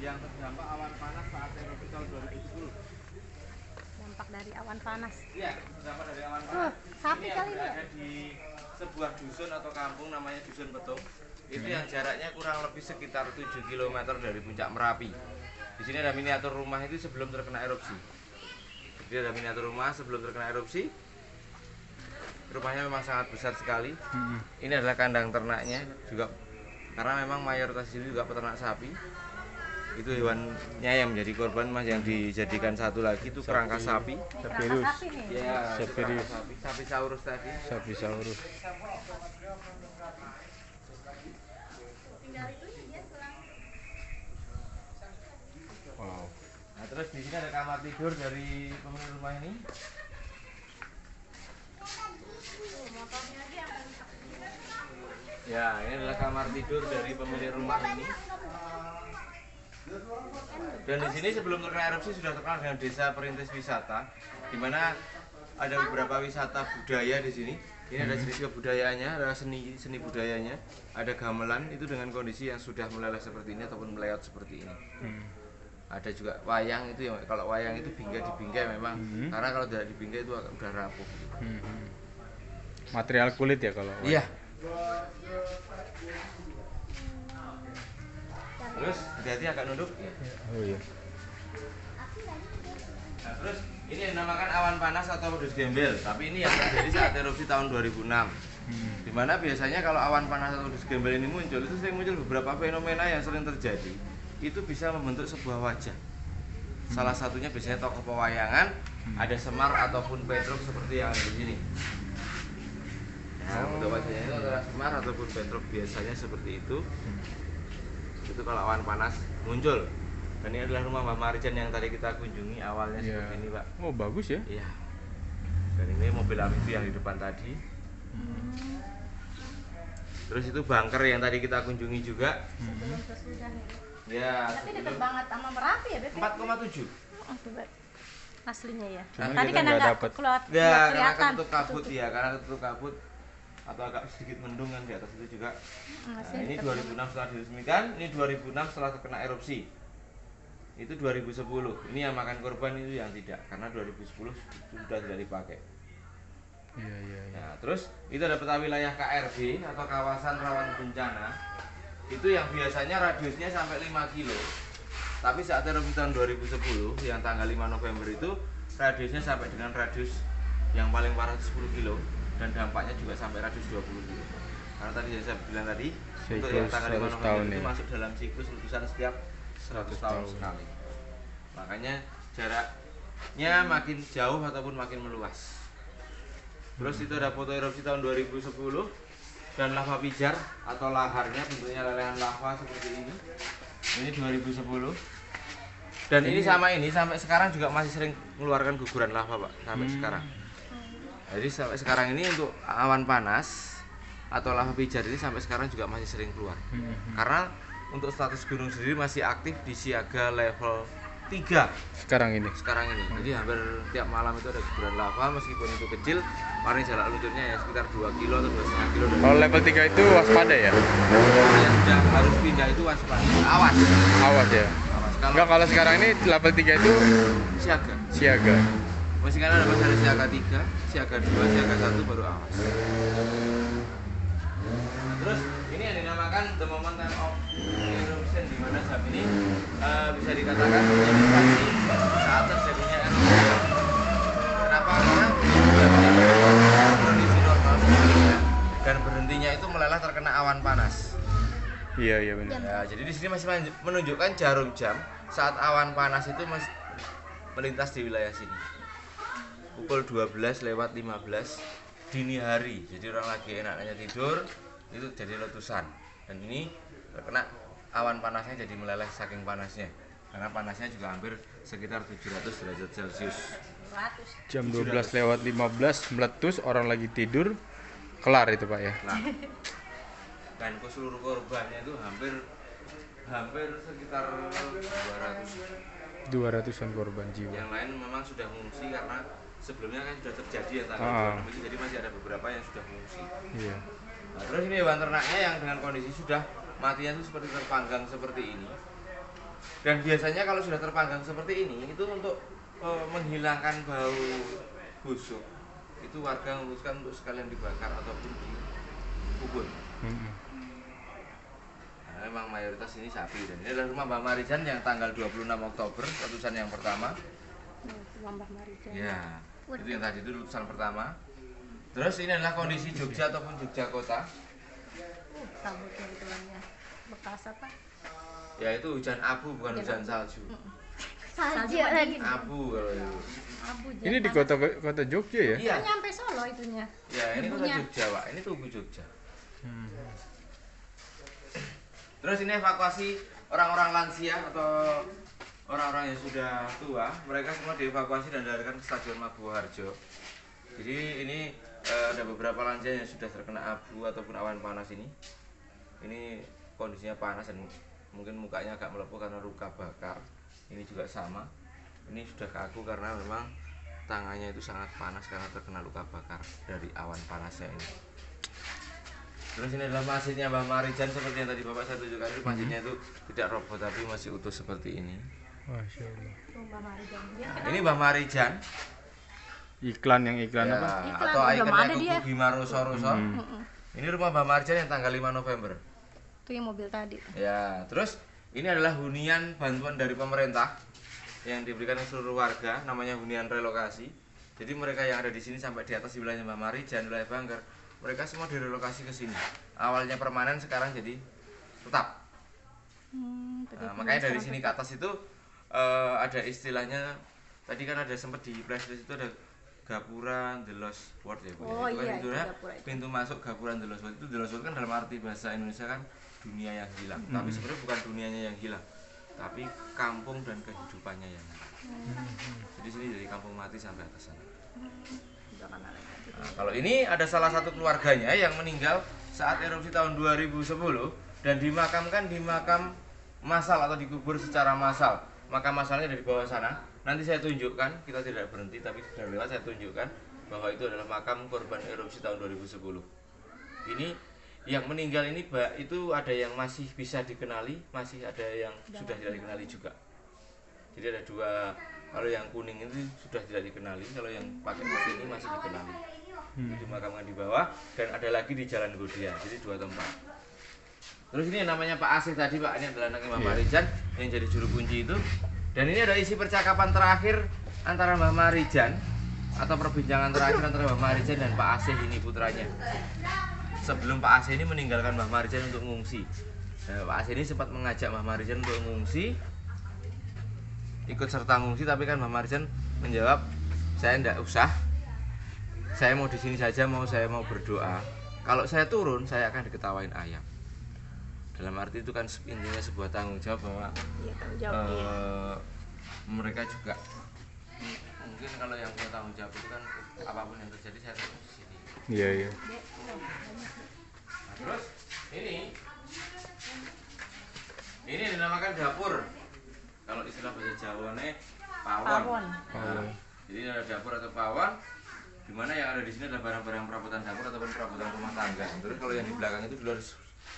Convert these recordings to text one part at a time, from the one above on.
yang terdampak awan panas saat erupsi tahun 2010. Dampak dari awan panas. Iya, terdampak dari awan panas. Sapi ini kali yang berada di sebuah dusun atau kampung namanya Dusun Petung. Itu yang jaraknya kurang lebih sekitar 7 km dari puncak Merapi. Di sini ada miniatur rumah itu sebelum terkena erupsi. Jadi ada miniatur rumah sebelum terkena erupsi. Rumahnya memang sangat besar sekali. Ini adalah kandang ternaknya juga, karena memang mayoritas ini juga peternak sapi. Itu hewannya yang menjadi korban, mas, yang dijadikan satu lagi itu kerangka sapi. Sapirus. Ya, Sapirus. sapi saurus tadi. Sapi saurus. Wow. Nah, terus di sini ada kamar tidur dari pemilik rumah ini. Ya, ini adalah kamar tidur dari pemilik rumah ini. Dan di sini sebelum terkena erupsi sudah terkenal dengan desa perintis wisata, di mana ada beberapa wisata budaya di sini. Ini ada seni kebudayaannya, ada seni budayanya, ada gamelan itu dengan kondisi yang sudah meleleh seperti ini ataupun meleot seperti ini. Ada juga wayang itu, yang kalau wayang itu dibingkai memang, karena kalau tidak dibingkai itu udah rapuh. Material kulit ya kalau. Iya. Terus hati-hati agak nunduk. Oh iya. Nah, terus ini yang dinamakan awan panas atau pedus gembel, tapi ini yang terjadi saat erupsi tahun 2006. Dimana biasanya kalau awan panas atau pedus gembel ini muncul, itu sering muncul beberapa fenomena yang sering terjadi. Itu bisa membentuk sebuah wajah. Salah satunya biasanya tokoh pewayangan, ada Semar ataupun Petruk seperti yang di sini. Nah, bentuk wajahnya itu adalah Semar ataupun Petruk, biasanya seperti itu. Itu kalau awan panas muncul. Dan ini adalah rumah Mbah Marijan yang tadi kita kunjungi awalnya seperti ini, Pak. Oh, bagus ya. Iya. Dan ini mobil amfibi yang di depan tadi. Terus itu bunker yang tadi kita kunjungi juga. Sebelum sesudah nih. Ya. Tapi dekat banget sama Merapi ya, Beb? 4,7. Aslinya ya. Cuman Tadi kita karena nggak nggak dapet. keluar, Ya, nggak karena kelihatan. ketutup kabut ya, karena ketutup kabut atau agak sedikit mendung kan di atas itu juga. Nah, ini 2006 setelah diresmikan, ini 2006 setelah terkena erupsi. Itu 2010. Ini yang makan korban, itu yang tidak, karena 2010 sudah tidak dipakai. Iya. Nah, terus itu ada peta wilayah KRB atau kawasan rawan bencana. Itu yang biasanya radiusnya sampai 5 kilo. Tapi saat erupsi tahun 2010 yang tanggal 5 November itu radiusnya sampai dengan radius yang paling parah 10 kilo dan dampaknya juga sampai radius 20 kilo. Karena tadi yang saya bilang tadi, untuk yang tanggal 5 November itu masuk dalam siklus letusan setiap 100 tahun sekali. Makanya jaraknya makin jauh ataupun makin meluas. Terus itu ada foto erupsi tahun 2010 dan lava pijar atau laharnya bentuknya lelehan lava seperti ini. Ini 2010. Dan ini sama ini sampai sekarang juga masih sering mengeluarkan guguran lava, Pak, sampai sekarang. Jadi sampai sekarang ini untuk awan panas atau lava pijar ini sampai sekarang juga masih sering keluar. Karena untuk status gunung sendiri masih aktif di siaga level 3 Sekarang ini. Jadi hampir tiap malam itu ada guguran lava, meskipun itu kecil, paling jarak luncurnya ya sekitar 2 kilo atau 2,5 kilo. Kalau level 3 itu waspada ya? Yang sudah harus pindah itu waspada, awas. Awas ya. Awas. Enggak, kalau sekarang ini level 3 itu siaga. siaga. Masih kan ada masih siaga 3, siaga 2, siaga 1 baru awas. Nah, terus ini yang dinamakan the moment time of eruption, di mana jam ini bisa dikatakan menjadi saksi saat terjadinya erupsi. Kenapa? Karena kondisi normal sebelumnya dan berhentinya itu meleleh terkena awan panas. Iya benar. Ya, jadi di sini masih menunjukkan jarum jam saat awan panas itu melintas di wilayah sini. Pukul 12:15 dini hari. Jadi orang lagi enaknya tidur, itu jadi letusan. Dan ini terkena awan panasnya jadi meleleh saking panasnya. Karena panasnya juga hampir sekitar 700 derajat Celcius. Jam 12:15 meletus, orang lagi tidur, kelar itu Pak ya. Nah, dan seluruh korbannya itu hampir sekitar 200-an korban jiwa. Yang lain memang sudah mengungsi karena sebelumnya kan sudah terjadi ya tanggal 26 itu, jadi masih ada beberapa yang sudah mengungsi. Iya. Nah, terus ini hewan ternaknya yang dengan kondisi sudah matinya itu seperti terpanggang seperti ini. Dan biasanya kalau sudah terpanggang seperti ini itu untuk menghilangkan bau busuk. Itu warga memutuskan untuk sekalian dibakar ataupun dikubur. Nah, memang mayoritas ini sapi. Dan ini adalah rumah Mbak Marijan yang tanggal 26 Oktober, letusan yang pertama. Mbah Marijan. Ya, itu yang tadi itu letusan pertama. Terus ini adalah kondisi Jogja ataupun Jogja kota. Kabutnya ituannya bekas apa? Ya itu hujan abu bukan hujan salju. Salju lagi. Abu kalau itu. Abu Ini di kota Jogja ya? Iya. Nyampe Solo itunya. Ya ini kota Ibunya. Jogja Pak. Ini Tugu Jogja. Terus ini evakuasi orang-orang lansia atau orang-orang yang sudah tua. Mereka semua dievakuasi dan dilarikan ke Stadion Maguwoharjo. Jadi ini ada beberapa lansia yang sudah terkena abu ataupun awan panas ini. Ini kondisinya panas dan mungkin mukanya agak melepuh karena luka bakar. Ini juga sama. Ini sudah kaku karena memang tangannya itu sangat panas karena terkena luka bakar dari awan panasnya ini. Terus ini adalah masjidnya Mbah Marijan seperti yang tadi Bapak saya tunjukkan. Itu masjidnya itu tidak roboh tapi masih utuh seperti ini. Masya Allah. Mbah Marijan. Dia Ini Mbah Marijan. Iklan apa? Iklan, Atau belum ikonnya ada dia. Kuku Bima Roso-Roso. Ini rumah Mbah Marijan yang tanggal 5 November. Itu yang mobil tadi. Ya, terus ini adalah hunian bantuan dari pemerintah yang diberikan ke seluruh warga, namanya hunian relokasi. Jadi mereka yang ada di sini sampai di atas di wilayah Mbah Marijan, wilayah Banggar, mereka semua direlokasi ke sini. Awalnya permanen, sekarang jadi tetap. Nah, makanya dari sini ke atas itu ada istilahnya. Tadi kan ada sempat di flashdisk itu ada Gapura The Lost World ya Bu. Oh, Itu kan iya, itu itu ya, Gapura itu. pintu masuk Gapura The Lost World. Itu The Lost World kan dalam arti bahasa Indonesia kan dunia yang hilang. Tapi sebenarnya bukan dunianya yang hilang, tapi kampung dan kehidupannya yang hilang. Jadi sini dari kampung mati sampai atas sana. Nah, kalau ini ada salah satu keluarganya yang meninggal saat erupsi tahun 2010 dan dimakamkan di makam massal atau dikubur secara massal. Makam massalnya dari bawah sana. Nanti saya tunjukkan, kita tidak berhenti tapi sudah lewat, saya tunjukkan bahwa itu adalah makam korban erupsi tahun 2010. Ini yang meninggal ini itu ada yang masih bisa dikenali, masih ada yang sudah tidak dikenali juga. Jadi ada dua, kalau yang kuning itu sudah tidak dikenali, kalau yang pakai putih ini masih dikenali. Dimakamkan di bawah dan ada lagi di Jalan Godia, jadi dua tempat. Terus ini yang namanya Pak Asih tadi Pak, ini adalah anaknya Mbah Marijan yang jadi juru kunci itu. Dan ini ada isi percakapan terakhir antara Mbah Marijan atau perbincangan terakhir antara Mbah Marijan dan Pak Asih ini putranya. Sebelum Pak Asih ini meninggalkan Mbah Marijan untuk mengungsi. Nah, Pak Asih ini sempat mengajak Mbah Marijan untuk mengungsi, ikut serta mengungsi, tapi kan Mbah Marijan menjawab, saya tidak usah. Saya mau di sini saja, saya mau berdoa. Kalau saya turun, saya akan diketawain ayam. Dalam arti itu kan intinya sebuah tanggung jawab bahwa Iya, tanggung jawab. mereka juga mungkin kalau yang punya tanggung jawab itu kan apapun yang terjadi saya tetap di sini. Iya, iya. Nah, terus ini dinamakan dapur. Kalau istilah bahasa Jawanya pawon. Pawon. Nah, jadi ini ada dapur atau pawon. Di mana yang ada di sini adalah barang-barang perabotan dapur ataupun perabotan rumah tangga. Terus kalau yang di belakang itu dulu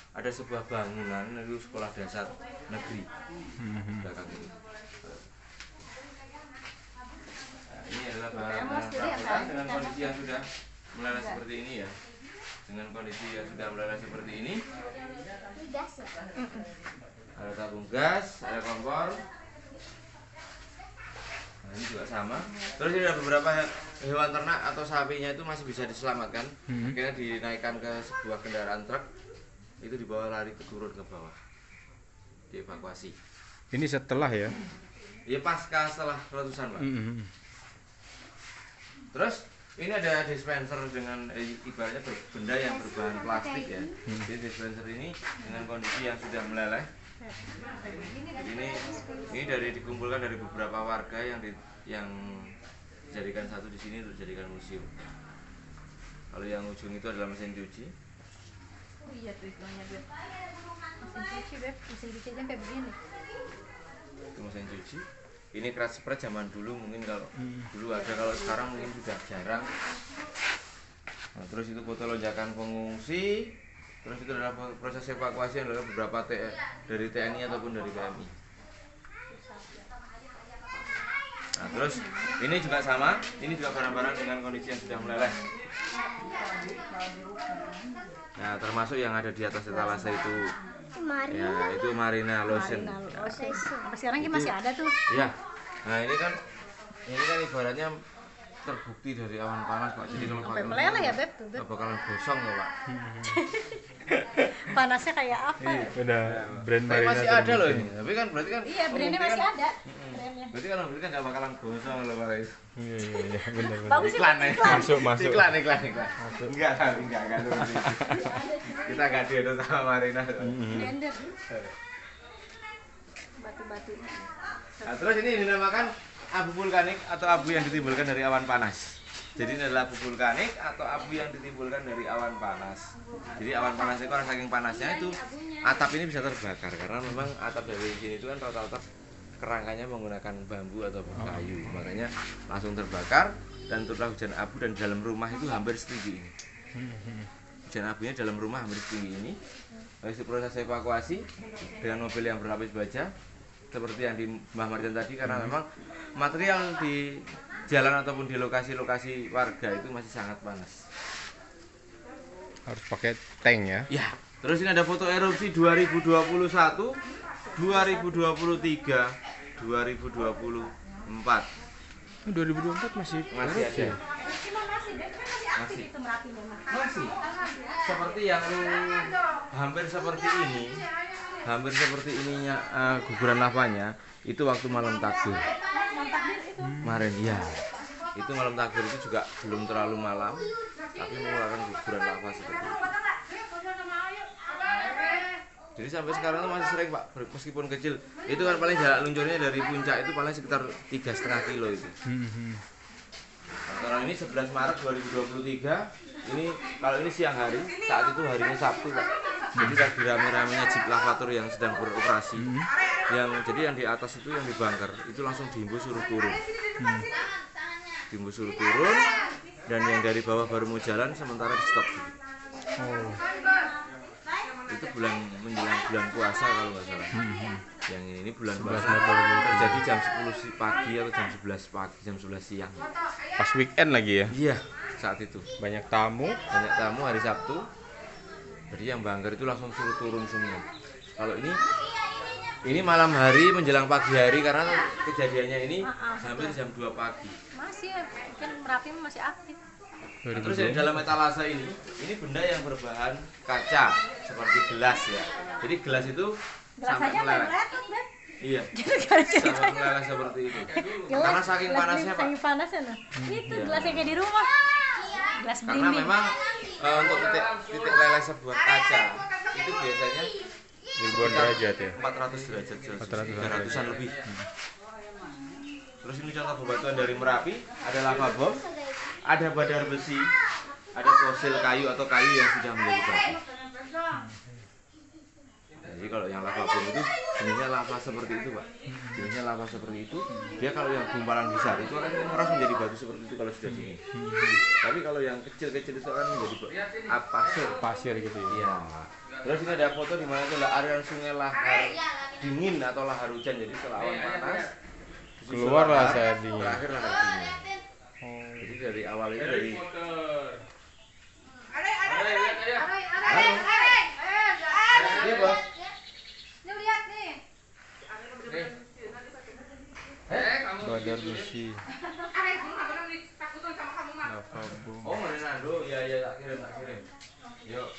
ada sebuah bangunan itu sekolah dasar negeri belakang ini. Nah, ini adalah barang-barang perabotan dengan kondisi yang sudah meleleh seperti ini ya. Dengan kondisi yang sudah meleleh seperti ini. Ada tabung gas, ada kompor. Nah, ini juga sama. Terus ini ada beberapa hewan ternak atau sapinya itu masih bisa diselamatkan. Akhirnya dinaikkan ke sebuah kendaraan truk. Itu dibawa lari turun ke bawah, dievakuasi. Ini setelah ya? Ya pasca setelah letusan Pak. Terus ini ada dispenser dengan ibaratnya benda yang berbahan plastik ya. Jadi dispenser ini dengan kondisi yang sudah meleleh. Jadi ini dari dikumpulkan dari beberapa warga yang dijadikan satu di sini untuk dijadikan museum. Kalau yang ujung itu adalah mesin cuci. Oh iya tuh iklannya Beb. Mesin cuci Beb, mesin cuci aja kayak begini. Itu mesin cuci. Ini keras spread zaman dulu mungkin kalau dulu ada, kalau sekarang mungkin sudah jarang. Nah, terus itu foto lonjakan pengungsi. Terus itu adalah proses evakuasi yang adalah beberapa dari TNI ataupun dari PMI. Nah, terus ini juga sama, ini juga barang-barang dengan kondisi yang sudah meleleh. Nah, termasuk yang ada di atas etalase itu. Ya, itu Marina Lotion. Sampai sekarang ini masih ada tuh. Ya. Nah, ini kan ibaratnya terbukti dari awan panas, Pak. Jadi kalau Sampai pakai meleleh ya, Beb? Tuh, Beb. nggak bakalan gosong ya, Pak. Panasnya kayak apa? Udah brand Tapi Marina masih ada terbukti. loh ini. Tapi kan berarti kan Iya, brandnya masih ada. Brandnya. Berarti kan nggak bakalan gosong loh, Pak. Iya, benar. Bagus sih. Iklan ya. Masuk. Iklan. Enggak. Kita nggak diedot sama Marina. Blender. Batu-batu. Nah, terus ini dinamakan abu vulkanik atau abu yang ditimbulkan dari awan panas. Jadi ini adalah abu vulkanik atau abu yang ditimbulkan dari awan panas. Jadi awan panas itu karena saking panasnya itu atap ini bisa terbakar karena memang atap dari sini itu kan rata-rata kerangkanya menggunakan bambu atau kayu, makanya langsung terbakar dan turunlah hujan abu dan dalam rumah itu hampir setinggi ini. Hujan abunya dalam rumah hampir setinggi ini. Habis itu proses evakuasi dengan mobil yang berlapis baja seperti yang di Mbah Marjan tadi karena memang material di jalan ataupun di lokasi-lokasi warga itu masih sangat panas. Harus pakai tank ya. Ya, terus ini ada foto erupsi 2021, 2023, 2024. 2024 masih Masih ada. ya? Masih. Masih. Seperti yang hampir seperti ini. Hampir seperti ininya guguran lavanya itu waktu malam takbir. Kemarin ya. Itu malam takbir itu juga belum terlalu malam, tapi mengeluarkan guguran lava seperti itu. Jadi sampai sekarang tuh masih sering, Pak, meskipun kecil. Itu kan paling jarak luncurnya dari puncak itu paling sekitar 3,5 kilo itu. Nah, kalau ini 11 Maret 2023, ini kalau ini siang hari, saat itu harinya Sabtu, Pak. Jadi lagi rame-ramenya jeep lavator yang sedang beroperasi. Jadi yang di atas itu yang di bunker itu langsung dihimbau suruh turun. Dihimbau suruh turun dan yang dari bawah baru mau jalan sementara di stop gitu. Oh. Itu menjelang bulan puasa kalau nggak salah. Yang ini bulan puasa Maret. terjadi jam 10 pagi atau jam 11 pagi, jam 11 siang. Pas weekend lagi ya. Iya, saat itu. Banyak tamu. Banyak tamu hari Sabtu. Jadi yang bunker itu langsung suruh turun semua. Kalau ini malam hari menjelang pagi hari karena kejadiannya ini hampir jam 2 pagi. Masih, mungkin Merapi masih aktif. Nah, terus yang dalam etalase ini benda yang berbahan kaca seperti gelas ya. Jadi gelas itu Gelas sampai aja meleleh. meletus, Beb. Iya, Gara-gara sampai meleleh seperti itu. Karena saking panasnya, Pak. Saking panasnya loh. Itu Iya. gelasnya kayak di rumah. Gelas Karena belimbing. memang untuk titik leleh sebuah kaca itu biasanya Ribuan derajat ya. 400 derajat Celcius, 400 300-an lebih. Terus ini contoh bebatuan dari Merapi, ada lava bom, ada badar besi, ada fosil kayu atau kayu yang sudah menjadi batu. Jadi kalau yang lava bom itu jenisnya lava seperti itu, Pak. Jenisnya lava seperti itu. Dia kalau yang gumpalan besar itu akan mengeras menjadi batu seperti itu kalau sudah dingin. Tapi kalau yang kecil-kecil itu akan menjadi pasir. Pasir gitu ya. Iya. Terus ini ada foto di mana itu adalah aliran sungai lahar dingin atau lahar hujan. Jadi setelah awan panas Keluarlah lahar, saya dingin. terakhir lahar dingin. Jadi dari awal ini dari Iya, Bos. Badar besi. Lava bom. Oh, Renando. Iya, tak kirim. Yuk.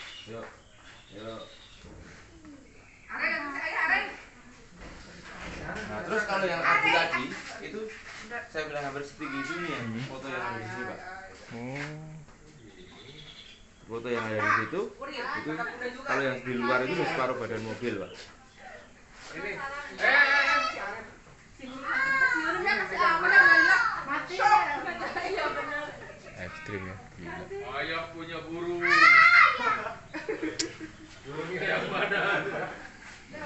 Nah, terus kalau yang abu tadi itu saya bilang hampir setinggi itu nih ya, foto yang ada di sini, Pak. Oh. Foto yang ada di situ itu kalau yang di luar itu udah separuh badan mobil, Pak. Ekstrim ya. Gila. Ayah punya burung. Burungnya yang mana?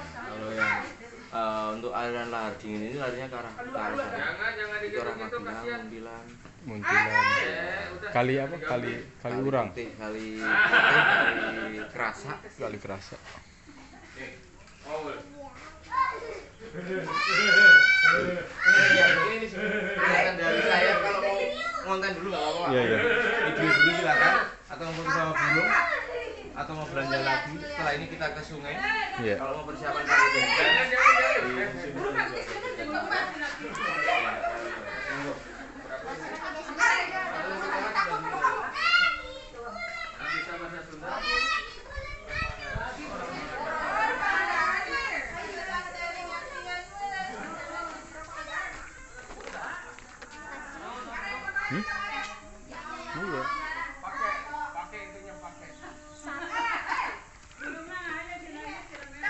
Kalau yang untuk aliran lahar dingin ini larinya ke arah sana. Jangan Itu arah digitu-gitu, Magelang, kasihan. Muntilan. Muntilan. Kali apa? Kali urang. Putih, kali kerasa. Kali kerasa. Oh, Iya, ini sih. belanja lagi. Setelah ini kita ke sungai. Iya. Kalau mau persiapan kali ini. Iya.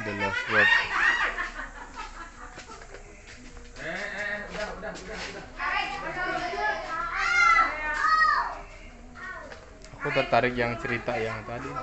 The Lost World. Aku tertarik yang cerita yang tadi.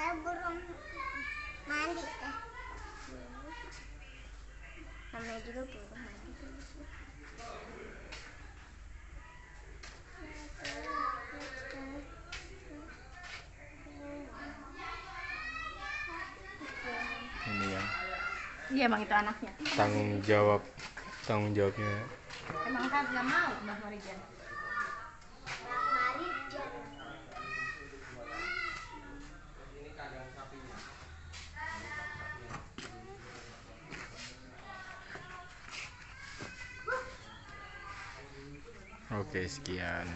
Saya belum mandi deh. Namanya juga belum mandi. Ini yang Iya emang itu anaknya. tanggung jawabnya. Emang kan nggak mau Mbak Marijan. Mari jangan. Oke, sekian.